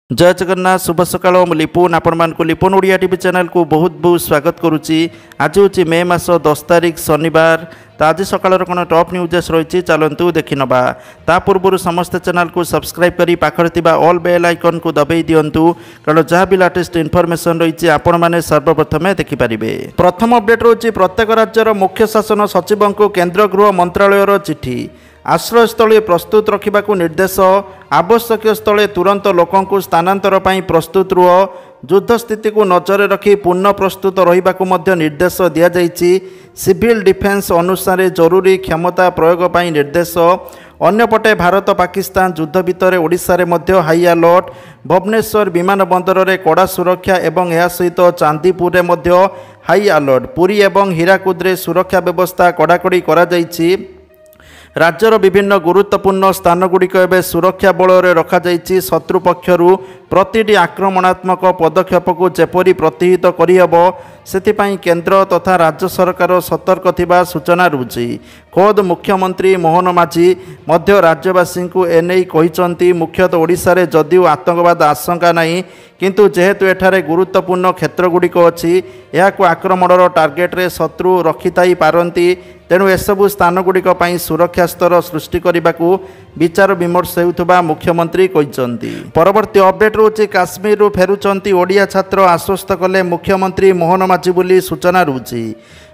जय जगन्नाथ शुभ सकाळ मु लिपुन आपण लिपुन ओडिया टीवी चैनल को बहुत बहुत स्वागत करुच्ची। आज हूँ मे मास 10 तारिख शनिवार। तो आज सकाळ कौन टॉप न्यूज़ रही चलतु देखि नवा। ता पूर्व समस्त चैनल को सब्सक्राइब करी पाखरे ऑल बेल आइकन को दबाई दिंतु, कारण जहाँ भी लेटेस्ट इनफॉरमेशन रही आपण मैंने सर्वप्रथमे देखिपारे। प्रथम अपडेट रोचे प्रत्येक राज्यर मुख्य शासन सचिव को केंद्र गृह मंत्रालयर चिठी। आश्रयस्थली प्रस्तुत रखा निर्देश, आवश्यक स्थले तुरंत लोकों स्थानांतर पर प्रस्तुत रुह। युद्ध स्थिति को नजर रखी पूर्ण प्रस्तुत रहा निर्देश दि जाइए। सिविल डिफेन्स अनुसार जरूरी क्षमता प्रयोग पर निर्देश। अन्यपटे भारत पाकिस्तान युद्ध भितर ओडिशा रे मध्य हाई अलर्ट। भुवनेश्वर विमान बंदर रे कड़ा सुरक्षा एवं यह सहित चांदीपुर रे मध्य हाई अलर्ट। पुरी एवं हीराकुद रे सुरक्षा व्यवस्था कड़ाकड़ी करा जाइछि। राज्यर विभिन्न गुरुत्वपूर्ण स्थानगुड़िक एवं सुरक्षा बल रखा शत्रु पक्षरु प्रतिटी आक्रमणात्मक पदक्षेप को जेपरी प्रतिहित करहब से केंद्र तथा राज्य सरकार सतर्क थिबा सूचना रुची। खोद मुख्यमंत्री मोहन माझी मध्य राज्यवासी को एने कहिसंती। मुख्यतः ओडिशा रे जदिও आतंकवाद आशंका नहीं, किंतु जेहेतु एठारे गुरुत्वपूर्ण क्षेत्रगुड़िक अच्छी यह आक्रमणर टार्गेट रे शत्रु रखिथाई पारंती। तेणु एसबू स्थानगुड़िक सुरक्षा स्तर सृष्टि करने को विचार विमर्श होउथबा मुख्यमंत्री कहिसंती। परवर्ती अपडेट रोचे काश्मीर फेरुचंती ओडिया छात्र आश्वस्त कले मुख्यमंत्री मोहन माझी बोली सूचना रुची।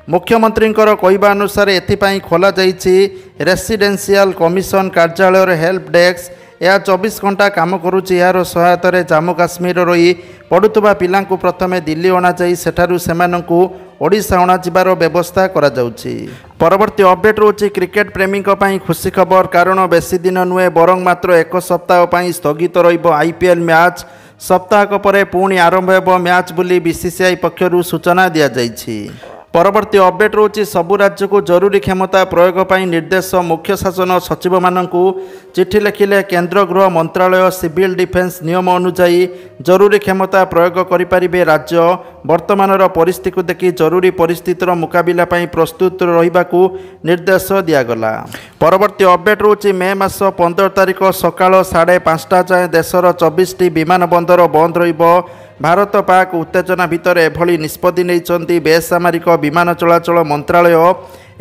मुख्यमंत्री कहवा अनुसार एथिपाई खोला जाइछि रेसिडेंशियल कमिशन कार्यालय हेल्प डेस्क। यह 24 घंटा काम करुच्ची। यार सहायतार जम्मू काश्मीर रही पढ़ुवा पिला प्रथमे दिल्ली अणाई सेठारु सेमानंकु ओडिशा अणाजिबार व्यवस्था करा जाउछि। परवर्ती अपडेट रोची क्रिकेट प्रेमी खुशी खबर, कारण बेसी दिन नुहे बरं मात्र एक सप्ताह पर स्थगित रहिबो आईपीएल मैच। सप्ताहक परे पुणी आरंभ हेबो मैच बोली बीसीसीआई पक्षरु सूचना दिया जाइछि। परवर्ती अपडेट रोची सबु राज्य को जरूरी क्षमता प्रयोग पर निर्देश। मुख्य शासन सचिव मानकु चिठी लिखिले केंद्र गृह मंत्रालय। सिविल डिफेन्स नियम अनुसार जरूरी क्षमता प्रयोग करिपारिबे राज्य। वर्तमान परिस्थिति को देखि जरूरी परिस्थितिर मुकाबिला पर प्रस्तुत रहिबाकु निर्देश दियागला। परवर्ती अपडेट रोची मे मास 15 तारिख सकाळ 5:30 जाए देशर 24टी विमान बंदर बंद रहिबो। भारत पाक उत्तेजना भितर एभली निष्पत्ति नहीं बेसामरिक विमान चलाचल मंत्रालय।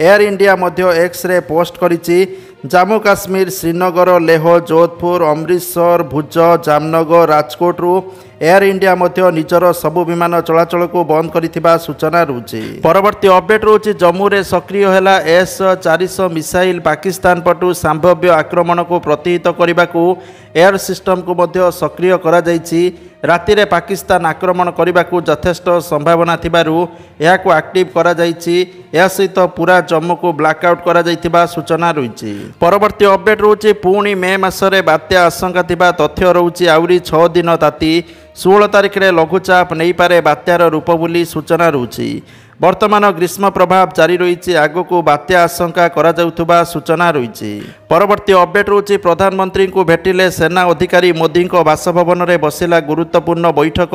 एयर इंडिया मध्य एक्स रे पोस्ट करिछि। जम्मू काश्मीर, श्रीनगर, लेह, जोधपुर, अमृतसर, भुज, जामनगर, राजकोट रु एयर इंडिया मध्य निजर सबु विमान चलाचल को बंद करिथिबा सूचना रुची। परवर्ती अपडेट रोची जम्मू रे सक्रिय हैला S-400 मिसाइल। पाकिस्तान पटु संभाव्य आक्रमण को प्रतिहित करने को एयर सिस्टम को मध्य सक्रिय करा जाइछि। राति रे पाकिस्तान आक्रमण करने को यथेष्ट संभावना थिबारु यहाको एक्टिव करा जाइछि। यह सहित पूरा जम्मू को ब्लैकआउट करा जाइथिबा सूचना रही। परवर्ती अपडेट रोचे पुणी मे मासरे बात्या आशंका थिबा तथ्य रोचे। आउरी 6 दिन ताती 16 तारिख रे लघुचाप नहीं पारे बात्यार रूप बोली सूचना रही। वर्तमान ग्रीष्म प्रभाव जारी रही। आग को बात्या आशंका करा जाउथबा सूचना रही। परवर्ती अपडेट रोचे प्रधानमंत्री को भेटिले सेना अधिकारी। मोदी बासभवन में बसिला गुरुत्वपूर्ण बैठक।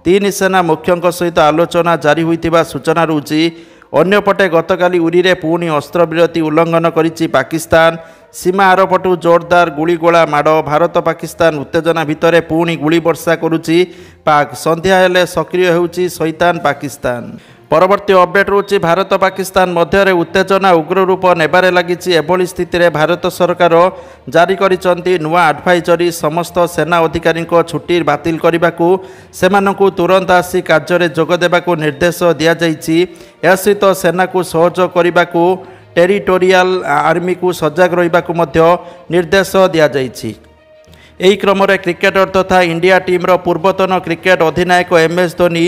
3 सेना मुख्यों सहित आलोचना जारी होइतिबा सूचना रही। अन्यपटे गतकाली उरी रे पुणी अस्त्रविरति उल्लंघन करिछि पाकिस्तान। सीमा आरपटु जोरदार गुड़ीगोला माड़। भारत पाकिस्तान उत्तेजना भितर पुणी गुड़ी वर्षा करुछि पाक। संध्या हेले सक्रिय होउछि शैतान पाकिस्तान। परवर्ती अपडेट रोचे भारत पाकिस्तान मध्य उत्तेजना उग्र रूप नेबारे लागिछि। एभली स्थिति रे भारत सरकार जारी करिसंती नुआ एडवाइजरी। समस्त सेना अधिकारी छुट्टी बातिल करने सेमानंकु तुरंत आसी कार्य जोग देबाकु निर्देश दिया जाइछि। या सहित सेना को सहयोग करने को टेरिटोरियल आर्मी को सजग रहिबाकु मध्य निर्देश दिया जाइछि। एही क्रम रे क्रिकेटर तथा इंडिया टीम रो पूर्वतन क्रिकेट अधिनायक MS धोनी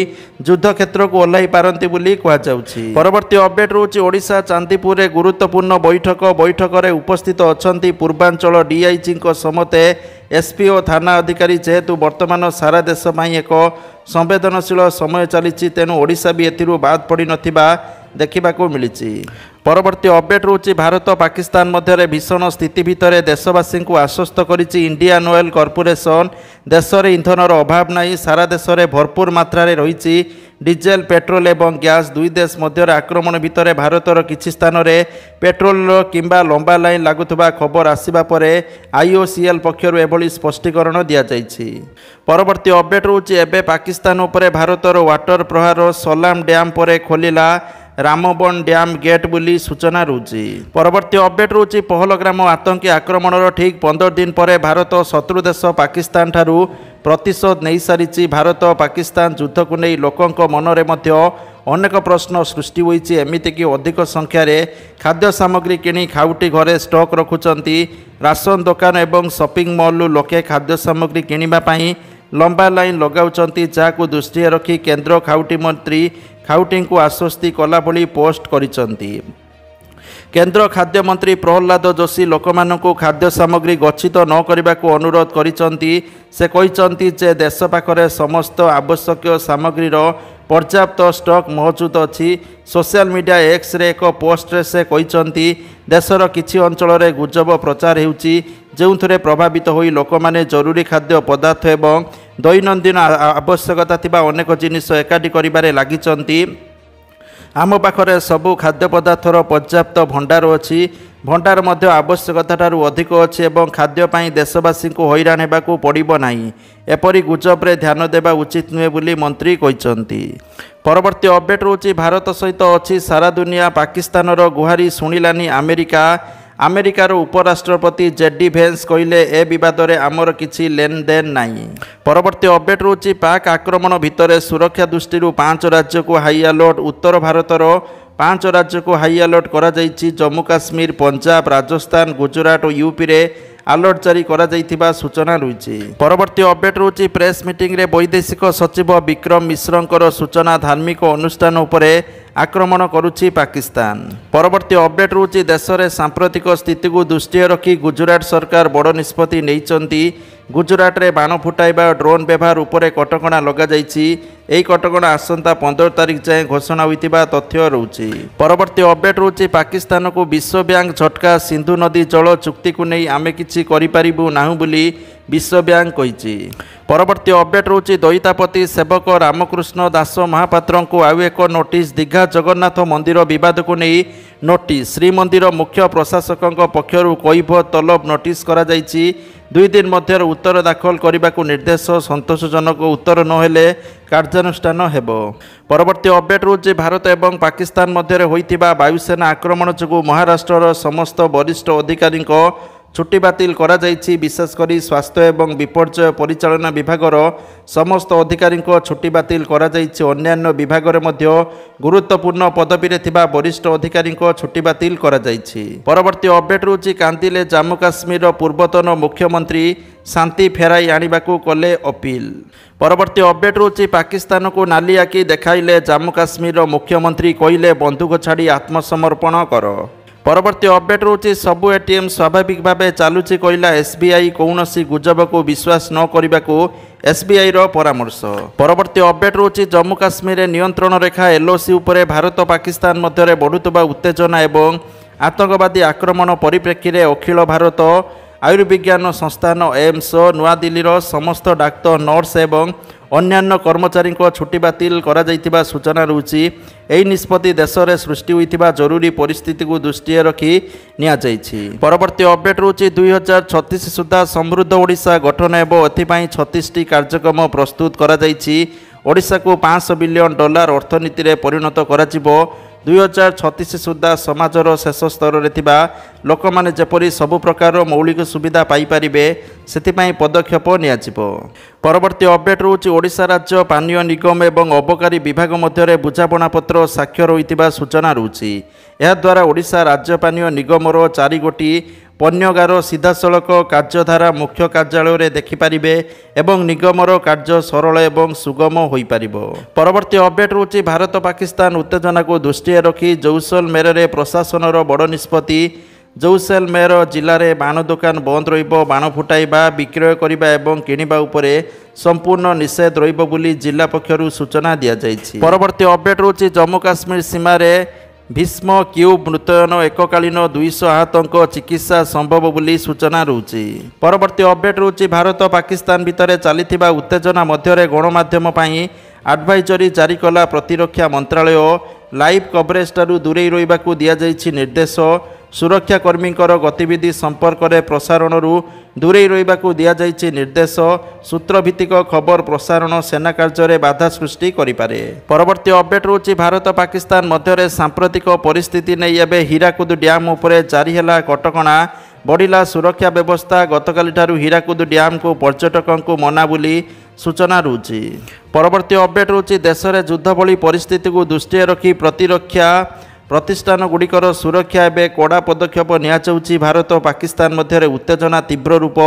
युद्ध क्षेत्र को ओह्लाई पारंती बोली कहा जाउछि। परवर्ती अपडेट रोची ओडिशा चांदीपुर रे गुरुत्वपूर्ण बैठक रे उपस्थित अछंती पूर्वांचल DIG समते SP और थाना अधिकारी। जेहेतु वर्तमान सारा देश में एक संवेदनशील समय चली, तेणु ओडिशा भी एथिरु बाद पड़ी नथिबा देखा मिली। परवर्ती अपडेट रोचे भारत पाकिस्तान मध्य भीषण स्थिति भितर देशवासी को आश्वस्त करिछि इंडियन ऑयल कॉर्पोरेशन। देश में इंधनर अभाव नहीं, सारा देश में भरपूर मात्रा रही डीजेल पेट्रोल एवं गैस। दुई देश मध्य आक्रमण भितर भारतर किछि स्थान में पेट्रोल किंबा लंबा लाइन लगुवा खबर आसिबा परे IOCL पक्षर एभली स्पष्टीकरण दि जाइछि। परवर्ती अपडेट रोचे एबे पाकिस्तान उपरे भारतर वाटर प्रहार सलाम डैम पर खोलिला रामबन डैम गेट बोली सूचना रोची। परवर्ती अपडेट रोची पहलग्राम आतंकी आक्रमणर ठीक 15 दिन पर भारत शत्रु देश पाकिस्तान ठारू प्रतिशोध नहीं सारी। भारत पाकिस्तान युद्ध को नहीं लोकों मनरे मध्य अनेक प्रश्न सृष्टि होईछि। एमितिकी अधिक संख्यार खाद्य सामग्री किणी खाउटी घरे स्टॉक रखुचंती। राशन दुकान एवं शॉपिंग मॉल लोके खाद्य सामग्री किनिबा पई लंबा लाइन लगाउचंती, जाकु दृष्टि रखी केंद्र खाउटी मंत्री खाउटी को आश्वस्ति कला भली पोस्ट करिसंती। केंद्र खाद्य मंत्री प्रहलाद जोशी लोकमानंकु खाद्य सामग्री गच्छित न करने को अनुरोध करिसंती। से कहिसंती जे देश पाखरे समस्त आवश्यक सामग्रीर पर्याप्त स्टॉक मौजूद अच्छी। सोशल मीडिया एक्स रे एक पोस्ट रे से कहिसंती देशर किछि अंचल रे गुजब प्रचार हेउची, जोंथरे प्रभावित होई लोकमाने जरूरी खाद्य पदार्थ एवं दैनंदिन आवश्यकता थिबा अनेक जिनिस एकाठी करिबारे लागिचंती। आम पाखरे सबु खाद्य पदार्थर पर्याप्त भंडार अच्छी। भंडार मध्य आवश्यकता ठारू अधिक अच्छी एवं खाद्यपाई देशवासी को हैरान हेबाकू पड़िबो नाही। एपरी गुजब्रे ध्यान देबा उचित नुहे बोली मंत्री कहिसंती। परवर्ती अपडेट रोची भारत सहित अच्छी सारा दुनिया पाकिस्तानर गुहारी शुणिलानी अमेरिका। अमेरिकार उपराष्ट्रपति JD भेंस कहले ए विवाद में आमर किछि लेन देन नहीं। परवर्ती अपडेट रोची पाक आक्रमण भितर सुरक्षा दृष्टि 5 राज्य को हाई अलर्ट। उत्तर भारतर 5 राज्य को हाई अलर्ट करा जाइछि। जम्मू काश्मीर, पंजाब, राजस्थान, गुजरात और यूपी रे अलर्ट जारी करा जाइथिबा सूचना रही। परवर्ती अपडेट रोची प्रेस मीटिंग रे वैदेशिक सचिव विक्रम मिश्रंकर सूचना धार्मिक अनुष्ठान उपरे आक्रमण करुछि पाकिस्तान। परवर्ती अपडेट रोची देश में सांप्रतिक स्थिति को दृष्टि रखी गुजरात सरकार बड़ निष्पत्ति नैचंती। गुजरात रे बाण फुटाइबा ड्रोन व्यवहार उपरे कटकणा लगा जाइछि। एही कटकणा आसंता 15 तारिख जाए घोषणा होइतिबा तथ्य रहुछि। परवर्ती अपडेट रोची पाकिस्तान को विश्व बैंक झटका। सिंधु नदी जल चुक्ति को नहीं आमे किछि करि पारिबु नाहु बोली विश्व बैंक कहिछि। परवर्ती अपडेट रोची दैतापति सेवक रामकृष्ण दास महापात्र को आउ एक नोटिस। दीघा जगन्नाथ मंदिर विवाद को नहीं नोटिस। श्रीमंदिर मुख्य प्रशासकों पक्षर कैफियत तलब नोटिस करा जाइछि। 2 दिन मध्य उत्तर दाखल करने को निर्देश। संतोषजनक उत्तर नहेले कार्यानुष्ठान हेबो। परवर्ती अपडेट रोचे भारत एवं पाकिस्तान मध्य होइतिबा वायुसेना आक्रमण जो महाराष्ट्र समस्त वरिष्ठ अधिकारी छुट्टी बातिल करा जाइछि। विशेषकर स्वास्थ्य एवं विपर्यय परिचालना विभागर समस्त अधिकारी छुट्टी बातिल करा जाइछि। अन्यान्य विभाग मध्य गुरुत्वपूर्ण पदवी रे थिबा वरिष्ठ अधिकारी छुट्टी बातिल करा जाइछि। परवर्ती अपडेट रोची कांदिले जम्मू काश्मीर पूर्वतन मुख्यमंत्री शांति फेराई आनिबाकू कले अपील। परवर्ती अपडेट रोची पाकिस्तान को नाली आखि देखाइले जम्मू काश्मीर मुख्यमंत्री कहले बंदूक छाड़ी आत्मसमर्पण कर। परवर्ती अपडेट रोची सबु ATM स्वाभाविक भाव चलुची कहला SBI। कौनसी गुजब को विश्वास न करने को SBI रो परामर्श। परवर्ती अपडेट रोची जम्मू काश्मीर नियंत्रण रेखा LOC उपरे भारत पाकिस्तान मध्य बढ़ुवा उत्तेजना एवं आतंकवादी आक्रमण परिप्रेक्षी में अखिल भारत आयुर्विज्ञान संस्थान एम्स नवा दिल्लीर समस्त डाक्तर नर्स एवं अन्यान्य कर्मचारी छुट्टी बातिल करा जाइतिबा सूचना रहुछि। एही निष्पत्ति देश में सृष्टि होइतिबा जरूरी परिस्थिति को दृष्टि रखी निया जाइछि। परवर्ती अपडेट रहुछि 2036 सुधा समृद्ध ओडिशा गठन हेबो। एथिपाई 36टी कार्यक्रम प्रस्तुत करा जाइछि। ओडिशा को $500 बिलियन अर्थनीति रे परिणत कराजिबो। 2036 सुधा समाजर शेष स्तर में थिबा लोक माने जेपरी सबु प्रकार मौलिक सुविधा पाई परिबे सेथिपाई पदक्षेप नियाजिबो। परवर्ती अपडेट रहुछि ओडिशा राज्य पानीय निगम एवं अबकारी विभाग मध्य बुझापणा पत्र स्वाक्षर होइतिबा सूचना रहुछि। एहा द्वारा ओडिशा राज्य पानीय निगमर 4 गोटी पन्यगार सीधासलख कार्यधारा मुख्य कार्यालय रे देखिपारे एवं निगमर कार्य सरल एवं सुगम हो पार। परवर्ती अपडेट रोचे भारत पाकिस्तान उत्तेजना को दृष्टि रखी जैसलमेर रे प्रशासनर बड़ निष्पत्ति। जैसलमेर जिले में बाण दुकान बंद रहिबो। बाण फुटाइबा विक्रय करने एवं किणवा उपरे संपूर्ण निषेध रहिबो बोली जिला पक्षरु सूचना दिया जायछि। परवर्ती अपडेट रोचे जम्मू काश्मीर सीमार भीष्म क्यूब मृतयन एककालीन 200 आहतों चिकित्सा संभव बोली सूचना रोचे। परवर्ती अपडेट रोचे भारत पाकिस्तान भितर चली उत्तेजना मध्य गणमाध्यम एडवाइजरी जारी कला प्रतिरक्षा मंत्रालय। लाइव कवरेज ठारू दूरे रहिबाकू दिया जाइछि निर्देश। सुरक्षाकर्मी गतिविधि संपर्क में प्रसारण दूरे रहिबाकू दिया जाइछि निर्देश। सूत्रभित्तिक खबर प्रसारण सेना कार्य बाधा सृष्टि करिपारे। परवर्ती अपडेट रोची भारत पाकिस्तान मध्य सांप्रतिक परिस्थिति नहीं एवं हीराकुद डैम उपरे जारी है कटकणा। बढ़िला सुरक्षा व्यवस्था। गतकाली ठारू हीराकुद डैम को पर्यटकों को मना बोली सूचना रोची। परवर्ती अपडेट रोची देश में युद्ध भली परिस्थिति को दृष्टि रखी प्रतिरक्षा प्रतिष्ठान गुड़िकर सुरक्षा एवं कड़ा पदक्षेप नियाचाउछि। भारत पाकिस्तान मध्य उत्तेजना तीव्र रूप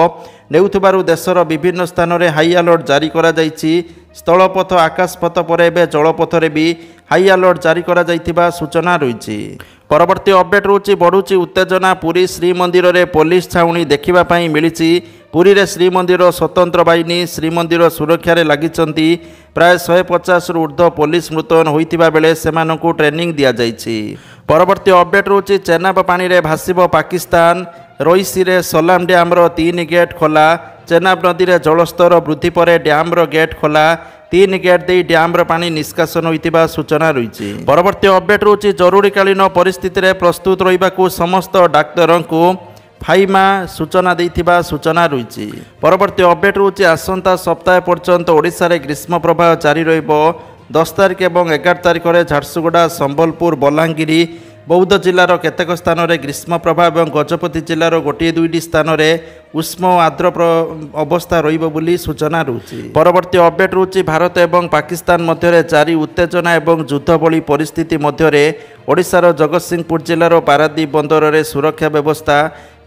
नेउथिबारु देशर विभिन्न स्थान में हाई अलर्ट जारी करा जाइछि। स्थलपथ आकाशपथ पर एवं जलपथ भी हाई अलर्ट जारी करा जाइथिबा सूचना रही। परवर्ती अपडेट रोची बढ़ुची उत्तेजना। पुरी श्रीमंदिर में पुलिस छाउणी देखा मिली। पुरी रे श्रीमंदिर स्वतंत्र बाहिनी श्रीमंदिर सुरक्षा लगिचंती। प्राय 150 रु ऊर्ध्व पुलिस मुतयन होइतिबा बेले सेमानंकु ट्रेनिंग दिया जाइछि। परवर्ती अपडेट रोची चेनाब पानी रे भासिब पाकिस्तान। रोईसी रे सलाम डैम्र 3 गेट खोला। चेनाब नदी रे जलस्तर वृद्धि पर डैम्र गेट खोला। 3 गेट दे डैम्र पानी निष्कासन होइतिबा सूचना रही। परवर्ती अपडेट रोची जरूरीकालीन परिस्थिति रे प्रस्तुत रहिबाकू समस्त डाक्तरों को फाइमा सूचना देथिबा सूचना रही। परवर्ती अपडेट रोची आसंता सप्ताह पर्यंत ओडिशा रे ग्रीष्म प्रवाह जारी रहिबो। 10 तारिख और 11 तारिख में झारसुगुड़ा संबलपुर बलांगीर बौद्ध जिलार केतेक स्थान में ग्रीष्म प्रभाव और गजपति जिलार गोटे दुईटी स्थान में उष्म आर्द्र अवस्था रही सूचना रही। परवर्ती अपडेट रोची भारत और पाकिस्तान मध्य जारी उत्तेजना और युद्ध भली परिस्थिति मध्य ओडिशार जगतसिंहपुर जिलार पारादीप बंदर में सुरक्षा व्यवस्था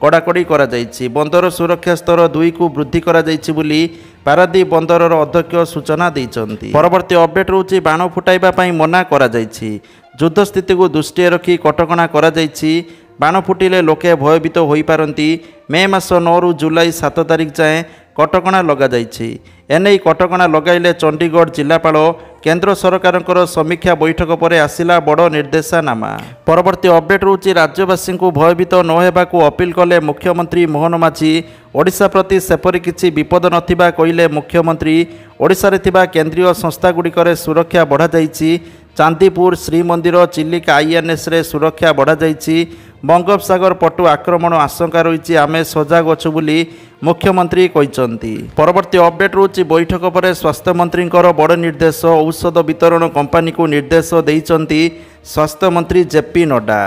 कड़ाकड़ी करा जाइछि। बंदर सुरक्षा स्तर 2 को वृद्धि करा जाइछि बोली पारादीप बंदर अध्यक्ष सूचना देइछन्ति। परवर्ती अपडेट रोची बाण फुटाइबा पई मना करा जाइछि। युद्ध स्थिति को दृष्टि रखी कटकणा करा जाइछि। बाण फुटिले लोके भयभीत होई पारंती। मे मास 9 रु जुलाई 7 तारिख जाए कटकणा लगा जाइछि। एने कटकणा लगाइले चंडीगढ़ जिलापाल। केंद्र सरकार समीक्षा बैठक पर आसिला बड़ निर्देशनामा। परवर्ती अपडेट रोची राज्यवासी को भयभीत न हेबाकू अपील कले मुख्यमंत्री मोहन माझी। ओडिशा प्रति सेपरी किछि विपद नथिबा कहिले मुख्यमंत्री। ओडिशा रे थिबा केंद्रीय संस्था गुड़िकर सुरक्षा बढ़ा जाइछि। चांदीपुर श्रीमंदिर चिलिका आईएनएस रे सुरक्षा बढ़ा जाइछि। बंगोपसागर पटु आक्रमण आशंका रही। आमे सजाग अछु बोली मुख्यमंत्री कहिसंती। परवर्ती अपडेट रोची बैठक पर स्वास्थ्य मंत्री बड़ निर्देश। औषध वितरण कंपानी को निर्देश देइचंती स्वास्थ्य मंत्री जेपी नड्डा।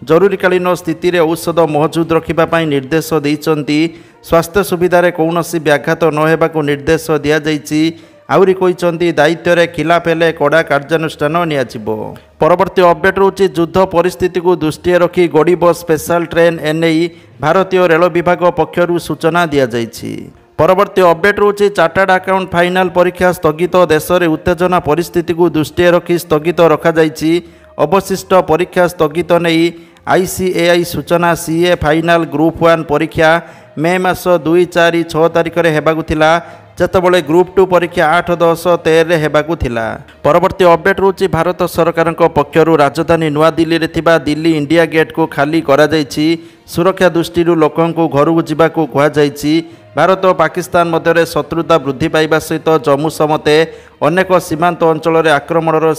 जरूरीकालीन स्थिति रे औषध मौजूद रखिबा निर्देश देइचंती। स्वास्थ्य सुविधा कौनसी व्याघात न हेबाकू निर्देश दिया जाइछि। आउरी कहिसंती दायित्व रे खिलाफ हेले कड़ा कार्यानुष्ठान नियाजिबो। परवर्ती अपडेट रोची युद्ध परिस्थिति को दृष्टि रखी गरीब स्पेशल ट्रेन एनई भारतीय रेल विभाग पक्षरु सूचना दिया जाइछि। परवर्ती अपडेट रोची चार्टर्ड अकाउंट फाइनाल परीक्षा स्थगित। देश में उत्तेजना परिस्थिति को दृष्टि रखी स्थगित रखा जाइछि। अवशिष्ट परीक्षा स्थगित नहीं आईसीएआई सूचना। सीए फाइनाल ग्रुप 1 परीक्षा मे मास 2, 4, 6 तारिख में हेबाकू थिला। जेतबले ग्रुप 2 परीक्षा 8, 10, 13 हेबाकू थिला। परवर्ती अपडेट रोची भारत सरकार पक्षरु राजधानी नुआ दिल्ली रे थिबा दिल्ली इंडिया गेट को खाली करा जाइछि। सुरक्षा दृष्टि लोकों को घर को जावाक कहा जाइछि। भारत और पाकिस्तान मध्य शत्रुता वृद्धि पाइबा सहित जम्मू समते अनेक सीमांत अंचल आक्रमणर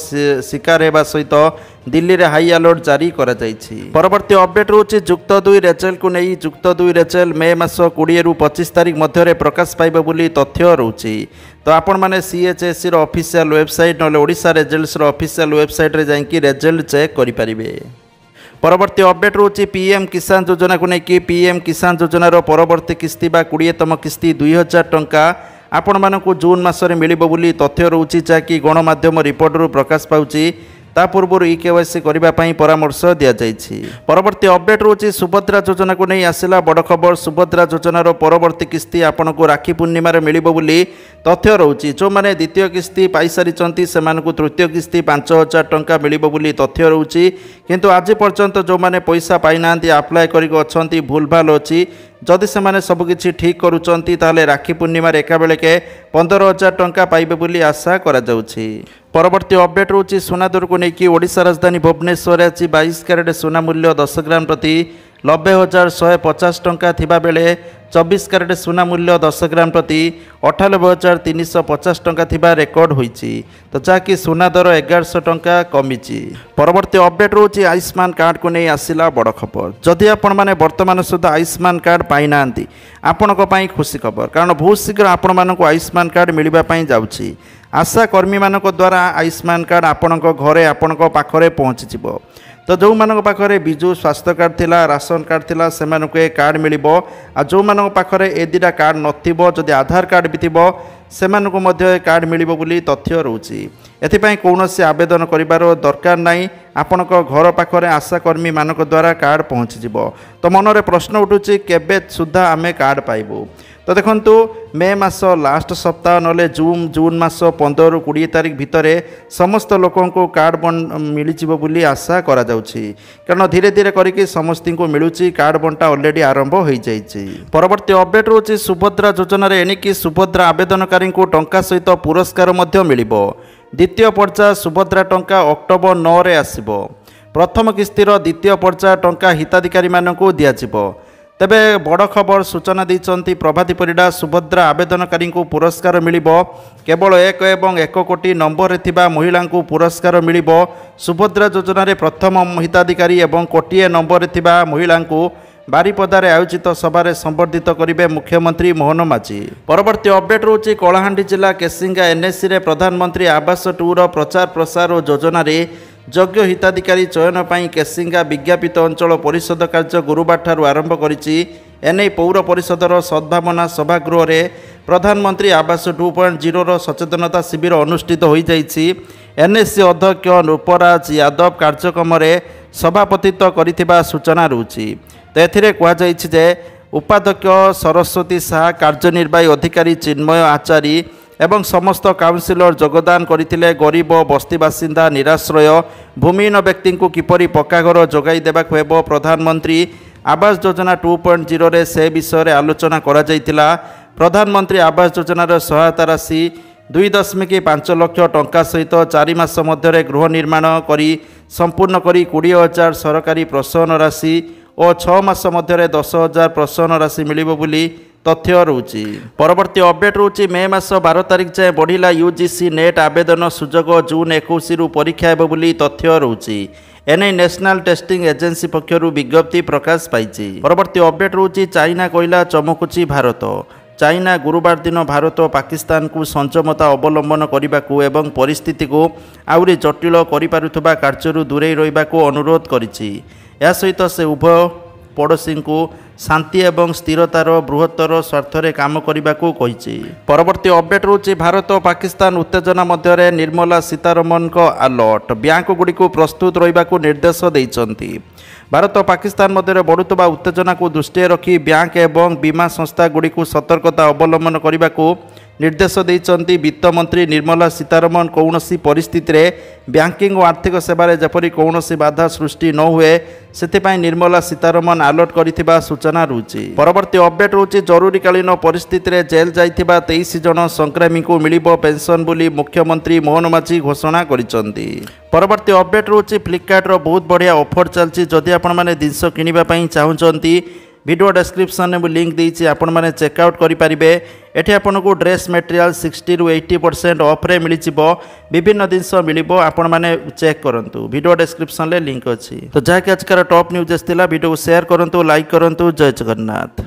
शिकार होगा सहित दिल्ली में हाई अलर्ट जारी करा जाइछि। परवर्ती अपडेट रोची जुक्त 2 रेचेल को नहीं जुक्त 2 रेचेल मे मास 20 रु 25 तारिख मध्य प्रकाश पाइब बोली तथ्य रोची। तो आपण मैंने सीएचएससी ऑफिशियल वेबसाइट ना ओडिशा रिजल्ट्स ऑफिशियल वेबसाइट रे जाइए रिजल्ट चेक करें। परवर्ती अपडेट रोची पीएम किसान योजना को लेकिन पीएम किसान योजनार परवर्ती किस्ती 20तम किस्ती 2000 टंका आपण मानक जून मासरे मिलिबो बोली तथ्य रोची जहाँकि गणमाध्यम रिपोर्ट रू प्रकाश पाउची। ता पूर्व केवाईसी करने परामर्श दि जाइछि। परवर्ती अपडेट रोची सुभद्रा योजना को नहीं आसिला बड़ खबर। सुभद्रा योजनार परवर्ती किस्ती आपन को राखी पूर्णिमार मिलिबो बोली तथ्य रोची। जो मैंने द्वितीय किस्ती पाई सारिचंती सेमानकु तृतीय किस्ती 5000 टंका मिलिबो बोली तथ्य रोची। किंतु आज पर्यंत जो मैंने पैसा पाई नांती अप्लाई करिक अछंती भूल भाल अछि। जदि से सबकि ठीक करुँच राखी पूर्णिमार एका बेलके 15000 टंका पाइबे बोली आशा करा जाउछि। परवर्ती अपडेट रोचे सुना दर को लेकिन ओडिशा राजधानी भुवनेश्वर आज 22 क्यारेट सुना मूल्य 10 ग्राम प्रति 90,150 टंका थिबा बेले 24 क्यारेट सुना मूल्य 10 ग्राम प्रति 98,350 टंका थिबा रेकर्ड होईची। तो जहाँकि सुना दर 1100 टंका कमिची। परवर्ती अपडेट रोचे आयुष्मान कार्ड को नहीं आसिला बड़ खबर। जदि आपण माने वर्तमान सुधा आयुष्मान कार्ड पाई नांती आपणक पई खुशी खबर, कारण बहुत शीघ्र आपण मानक आयुष्मान कार्ड मिलवा पई जाउची। आशा कर्मी मानक द्वारा आयुष्मान कार्ड आपणक घरे आपणक पाखरे पहुँची जिवो। तो जो मानक पाखरे बिजु स्वास्थ्य कार्ड थिला, राशन कार्ड थिला, सेमानक ए कार्ड मिलिबो। आ जो मानक पाखरे ए दिटा कार्ड नथिबो, जदि आधार कार्ड भी थिबो सेमानक मध्य ए कार्ड मिलिबो बोली तथ्य रहउची। एथिपाई कौनसी आवेदन करिबार दरकार नाही, आपणक घर पाखरे आशा कर्मी मानक द्वारा कार्ड पहुँची जिवो। तो मनरे प्रश्न उठुची केबे सुद्धा आमे कार्ड पाइबो। तो देखंतु मे मास लास्ट सप्ताह नले जून मास 15 ରୁ 20 तारिख भितर समस्त लोकों को कार्ड मिलिजिवो बोली आशा करा जाउछि, कारण धीरे धीरे करिकि समस्त को मिलुछि। कार्ड बंटा ऑलरेडी आरंभ हो जाइछि। परवर्ती अपडेट रोछि सुभद्रा योजना रे एनिकि सुभद्रा आवेदनकारी को टंका सहित पुरस्कार मध्य मिलिबो। द्वितीय पर्याय सुभद्रा टंका अक्टोबर 9 रे आसिबो। प्रथम किस्तिर द्वितीय पर्याय टंका हिताधिकारी मानकु दियाजिबो। तेबे बड़ खबर सूचना देइचंती प्रभाती परिडा। सुभद्रा आवेदनकारी को पुरस्कार मिलिबो। केवल 1 एवं 1 कोटी नंबर रे थिबा महिला को पुरस्कार मिलिबो। सुभद्रा योजना रे प्रथम हिताधिकारी एवं कोटिए नंबर रे थिबा महिला को बारिपदारे आयोजित सभारे संबर्धित करिवे मुख्यमंत्री मोहन माझी। परवर्ती अपडेट रोचे कलाहांडी जिला केसिंगा एनएससी रे प्रधानमंत्री आवास 2 रो प्रचार प्रसार और योजना रे योग्य हिताधिकारी चयन पर केसिंगा विज्ञापित अंचल परिषद कार्य गुरुवार ठारू आरंभ करिछि। एने पौर परिषदर सद्भावना सभागृह रे प्रधानमंत्री आवास 2.0 रो सचेतनता शिविर अनुष्ठित हो जाइछि। एनएससी अध्यक्ष नृपराज यादव कार्यक्रम रे सभापतित्व करिथिबा सूचना रहउछि। तो एथिरे कहा जाइछि जे उपाध्यक्ष सरस्वती शाह, कार्यनिर्वाही अधिकारी चिन्मय आचारी एवं समस्त काउंसिलर योगदान करथिले। गरीब बस्ती बासिंदा निराश्रय भूमिहीन व्यक्ति को किपरि पक्का घर जोगाई देबाक हेबो प्रधानमंत्री आवास योजना 2.0 रे से विषय रे आलोचना करा जायतिला। प्रधानमंत्री आवास योजनार सहायता राशि 2.5 लाख टंका सहित 4 मास मध्य गृह निर्माण करी संपूर्ण करी 20,000 सरकारी प्रोत्साहन राशि और 6 मास मध्य 10,000 प्रोत्साहन राशि मिलिबो बोली तथ्य रहउछि। परवर्ती अपडेट रहउछि मे मास 12 तारिख जाए बढ़िला यूजीसी नेट आवेदन सुजोग जून 21 रु परीक्षा हेबो बोली तथ्य रहउछि। एने नेशनल टेस्टिंग एजेंसी पक्षरु विज्ञप्ति प्रकाश पाइछि। परवर्ती अपडेट रहउछि चाइना कहला चमकुछि भारत। चाइना गुरुवार दिन भारत और पाकिस्तान को संयमता अवलंबन करने को एवं परिस्थिति को आउरी जटिल करिपारुथबा कार्यरू दूरे रहिबा को अनुरोध करिछि। या सहित से उभय पड़ोशी को शांति एवं स्थिरतार बृहत्तर स्वार्थरे काम करने को कहिछि। परवर्ती अपडेट रहउछि भारत और पाकिस्तान उत्तेजना मध्य निर्मला सीतारमण को अलर्ट। बैंक गुड़ी को प्रस्तुत रहिबा को निर्देश देइछन्ति। भारत और पाकिस्तान मध्य बढ़ुवा उत्तेजना को दृष्टि रखी बैंक एवं बीमा संस्था गुड़ी को सतर्कता अवलंबन करने को निर्देश देइछन्ति वित्त मंत्री निर्मला सीतारमण। कौनसी परिस्थिति रे बैंकिंग और आर्थिक सेवार जपरी कौनसी बाधा सृष्टि न हुए से निर्मला सीतारमण अलर्ट करिथिबा सूचना रहउछि। परवर्ती अपडेट रहउछि जरूरीकालीन परिस्थिति रे जेल जाइथिबा 23 जन संक्रामी को मिलिबो पेंशन बोली मुख्यमंत्री मोहन माझी घोषणा करिसंति। परवर्ती अपडेट रहउछि फ्लिपकार्ट रो बहुत बढ़िया ऑफर चलछि। जदि आपण माने जिंस किनिबा पई चाहुचंती वीडियो डिस्क्रिप्शन में लिंक देइछि, आपण माने चेकआउट करि परिबे। एठी आपण को ड्रेस मटेरियल 60 ରୁ 80% ऑफ रे मिलि जिवो। विभिन्न जिंस मिलिबो, आपण माने चेक करंतु। वीडियो डिस्क्रिप्शन ले लिंक अछि। तो जाके आजकर टॉप न्यूज़ आस्तिला वीडियो को शेयर करंतु, लाइक करंतु। जय जगन्नाथ।